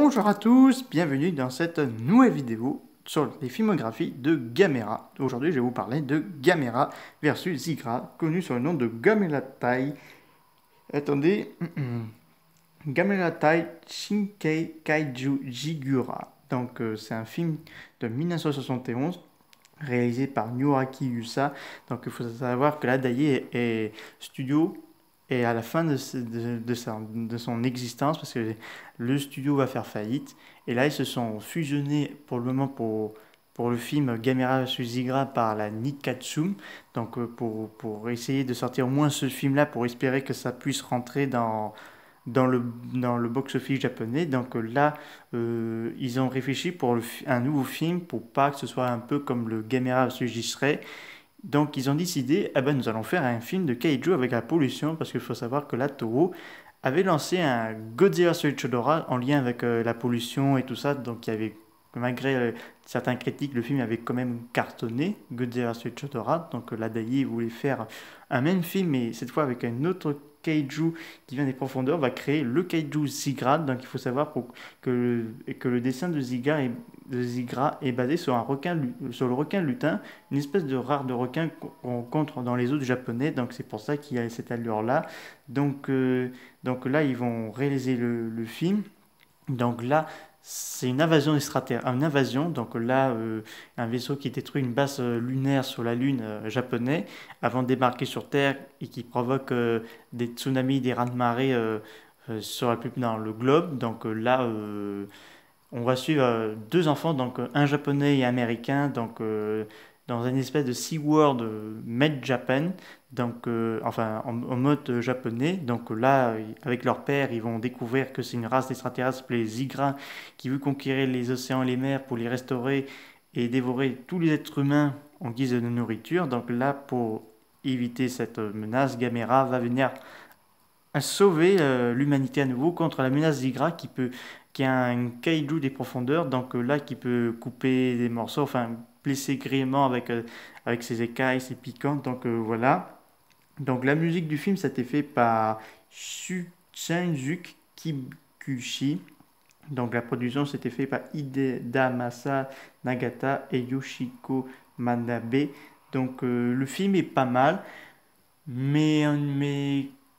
Bonjour à tous, bienvenue dans cette nouvelle vidéo sur les filmographies de Gamera. Aujourd'hui, je vais vous parler de Gamera versus Zigra, connu sous le nom de Gamera Tai. Attendez, Gamera Tai Shinkei Kaiju Jigura. Donc, c'est un film de 1971 réalisé par Nyoaki Yusa. Donc, il faut savoir que la Daiei est studio et à la fin de son existence, parce que le studio va faire faillite. Et là, ils se sont fusionnés pour le moment pour le film Gamera vs Zigra par la Nikkatsu. Donc, pour essayer de sortir au moins ce film-là, pour espérer que ça puisse rentrer dans le, dans le box-office japonais. Donc là, ils ont réfléchi pour un nouveau film pour pas que ce soit un peu comme le Gamera vs Gisrai. Donc ils ont décidé, ah ben, nous allons faire un film de kaiju avec la pollution, parce qu'il faut savoir que la Toho avait lancé un Godzilla vs Chidorah en lien avec la pollution et tout ça. Donc il y avait, malgré certains critiques, le film avait quand même cartonné, Godzilla vs Chidorah. Donc la Daiei voulait faire un même film, mais cette fois avec un autre kaiju qui vient des profondeurs, va créer le kaiju Zigra. Donc il faut savoir que le dessin de Zigra est basé sur, sur le requin lutin, une espèce de rare de requin qu'on rencontre dans les eaux du japonais. Donc c'est pour ça qu'il y a cette allure-là. Donc, donc là, ils vont réaliser le film. Donc là, c'est une invasion extraterrestre, une invasion. Donc là, un vaisseau qui détruit une base lunaire sur la Lune japonais avant de débarquer sur Terre et qui provoque des tsunamis, des raz-de-marée dans le globe. Donc là, on va suivre deux enfants, donc un japonais et un américain, donc dans une espèce de SeaWorld Made Japan, donc en mode japonais. Donc là, avec leur père, ils vont découvrir que c'est une race d'extraterrestres, les Zigra, qui veut conquérir les océans et les mers pour les restaurer et dévorer tous les êtres humains en guise de nourriture. Donc là, pour éviter cette menace, Gamera va venir à sauver l'humanité à nouveau contre la menace Zigra qui a un kaiju des profondeurs, donc là qui peut couper des morceaux, enfin blesser gréement avec ses écailles, ses piquants, donc voilà. Donc la musique du film, ça a été fait par Shinjuku Kikuchi. Donc la production, c'était fait par Hidemasa Nagata et Yoshiko Manabe. Donc le film est pas mal, mais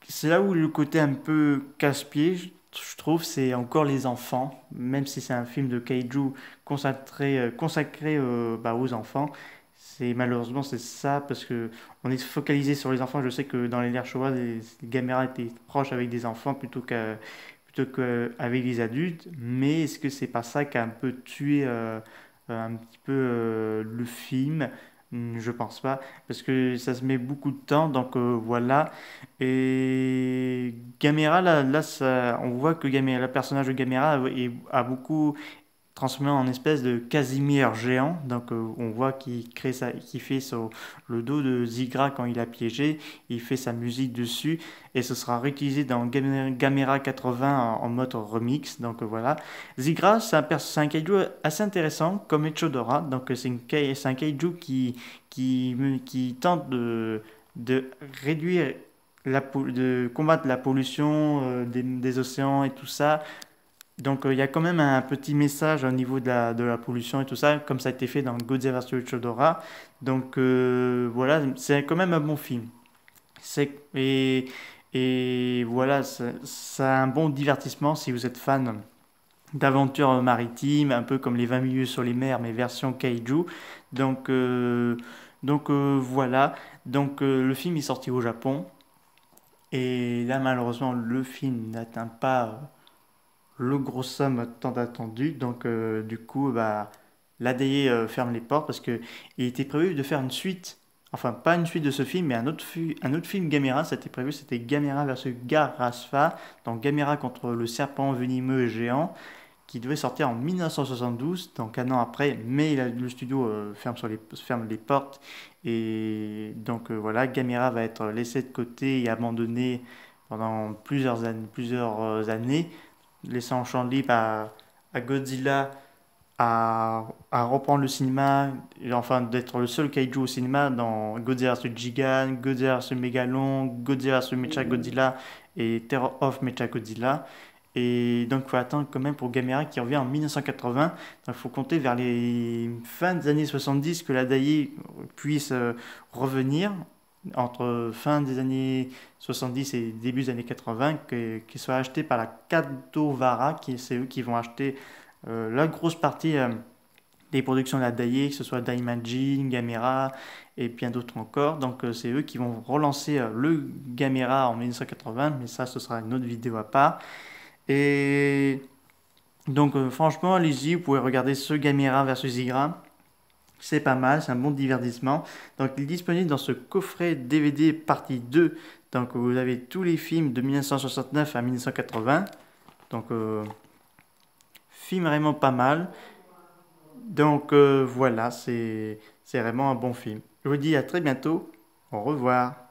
c'est là où le côté un peu casse-pied, je trouve, c'est encore les enfants, même si c'est un film de kaiju consacré aux enfants. C'est malheureusement c'est ça parce que on est focalisé sur les enfants. Je sais que dans les L'air Showa, les caméras étaient proches avec des enfants plutôt qu'avec les adultes. Mais est-ce que c'est pas ça qui a un peu tué un petit peu le film? Je pense pas, parce que ça se met beaucoup de temps, donc voilà. Et Gamera, on voit que Gamera, le personnage de Gamera a beaucoup transformé en espèce de Casimir géant. Donc on voit qu'il fait sur le dos de Zigra quand il a piégé, il fait sa musique dessus et ce sera réutilisé dans Gamera 80 en mode remix. Donc voilà. Zigra, c'est un kaiju assez intéressant comme Echodora. Donc c'est un kaiju qui tente de réduire de combattre la pollution des océans et tout ça. Donc il y a quand même un petit message au niveau de la pollution et tout ça, comme ça a été fait dans Godzilla vs Chodora. Donc voilà, c'est quand même un bon film. C'est, et, et voilà, ça a un bon divertissement si vous êtes fan d'aventure maritime, un peu comme les 20 milieux sur les mers, mais version kaiju. Donc, voilà, donc le film est sorti au Japon. Et là, malheureusement, le film n'atteint pas le gros somme tant attendu. Donc, du coup, bah, l'ADI ferme les portes parce que il était prévu de faire une suite. Enfin, pas une suite de ce film, mais un autre film Gamera, c'était prévu, c'était Gamera versus Garasfa, donc Gamera contre le serpent venimeux et géant, qui devait sortir en 1972, donc un an après, mais le studio ferme les portes, et donc voilà, Gamera va être laissé de côté et abandonné pendant plusieurs années, laissant champ libre à Godzilla à reprendre le cinéma, et enfin d'être le seul kaiju au cinéma dans Godzilla vs Gigan, Godzilla vs Megalon, Godzilla vs Mechagodzilla et Terror of Mechagodzilla. Et donc il faut attendre quand même pour Gamera qui revient en 1980. Donc il faut compter vers les fins des années 70 que la Daiei puisse revenir, entre fin des années 70 et début des années 80, qu'il soit acheté par la Kadovara, c'est eux qui vont acheter la grosse partie des productions de la Daiei, que ce soit Daimajin, Gamera et bien d'autres encore. Donc c'est eux qui vont relancer le Gamera en 1980, mais ça ce sera une autre vidéo à part. Et donc franchement, allez-y, vous pouvez regarder ce Gamera versus Igra. C'est pas mal, c'est un bon divertissement. Donc il est disponible dans ce coffret DVD partie 2. Donc vous avez tous les films de 1969 à 1980. Donc film vraiment pas mal. Donc voilà, c'est vraiment un bon film. Je vous dis à très bientôt. Au revoir.